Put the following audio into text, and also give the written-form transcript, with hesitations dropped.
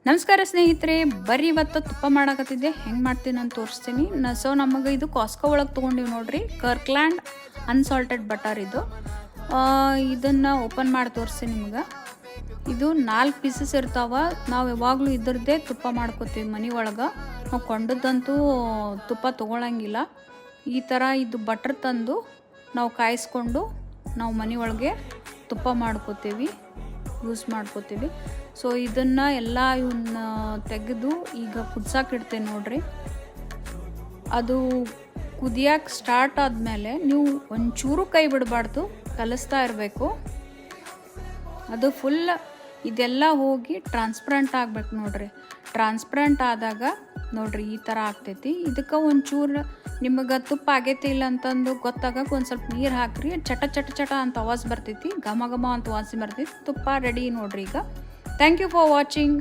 ನಮಸ್ಕಾರ ಸ್ನೇಹಿತರೆ, ಬರ್ರಿ ಇವತ್ತು ತುಪ್ಪ ಮಾಡಾಕತ್ತಿದ್ದೆ. ಹೆಂಗೆ ಮಾಡ್ತೀನಿ ಅಂತ ತೋರಿಸ್ತೀನಿ. ಸೊ ನಮಗೆ ಇದು ಕಾಸ್ಕೋ ಒಳಗೆ ತೊಗೊಂಡಿವಿ ನೋಡ್ರಿ, ಕರ್ಕ್ಲ್ಯಾಂಡ್ ಅನ್ಸಾಲ್ಟೆಡ್ ಬಟರ್ ಇದು. ಇದನ್ನು ಓಪನ್ ಮಾಡಿ ತೋರಿಸ್ತೀನಿ ನಿಮ್ಗೆ. ಇದು 4 ಪೀಸಸ್ ಇರ್ತಾವೆ. ನಾವು ಯಾವಾಗಲೂ ಇದ್ರದ್ದೇ ತುಪ್ಪ ಮಾಡ್ಕೋತೀವಿ ಮನೆ ಒಳಗೆ. ನಾವು ಕೊಂಡದ್ದಂತೂ ತುಪ್ಪ ತೊಗೊಳಂಗಿಲ್ಲ. ಈ ಥರ ಇದು ಬಟ್ರ್ ತಂದು ನಾವು ಕಾಯಿಸ್ಕೊಂಡು ನಾವು ಮನೆ ಒಳಗೆ ತುಪ್ಪ ಮಾಡ್ಕೋತೀವಿ, ಯೂಸ್ ಮಾಡ್ಕೋತೀವಿ. ಸೊ ಇದನ್ನು ಎಲ್ಲ ಇವನ್ನ ತೆಗೆದು ಈಗ ಕುದಿಸಾಕಿಡ್ತೇನೆ ನೋಡ್ರಿ. ಅದು ಕುದಿಯೋಕೆ ಸ್ಟಾರ್ಟ್ ಆದಮೇಲೆ ನೀವು ಒಂಚೂರು ಕೈ ಬಿಡಬಾರ್ದು, ಕಲಿಸ್ತಾ ಇರಬೇಕು. ಅದು ಫುಲ್ ಇದೆಲ್ಲ ಹೋಗಿ ಟ್ರಾನ್ಸ್ಪರೆಂಟ್ ಆಗ್ಬೇಕು ನೋಡ್ರಿ. ಟ್ರಾನ್ಸ್ಪರೆಂಟ್ ಆದಾಗ ನೋಡ್ರಿ ಈ ಥರ ಆಗ್ತೈತಿ. ಇದಕ್ಕೆ ಒಂಚೂರು ನಿಮಗೆ ತುಪ್ಪ ಆಗೈತಿ ಇಲ್ಲ ಅಂತಂದು ಗೊತ್ತಾಗಕ್ಕೆ ಒಂದು ಸ್ವಲ್ಪ ನೀರು ಹಾಕ್ರಿ. ಚಟ ಚಟ ಚಟ ಅಂತ ಆವಾಜ್ ಬರ್ತೈತಿ, ಘಮ ಘಮ ಅಂತ ವಾಸನೆ ಬರ್ತೈತಿ. ತುಪ್ಪ ರೆಡಿ ನೋಡ್ರಿ ಈಗ. Thank you for watching.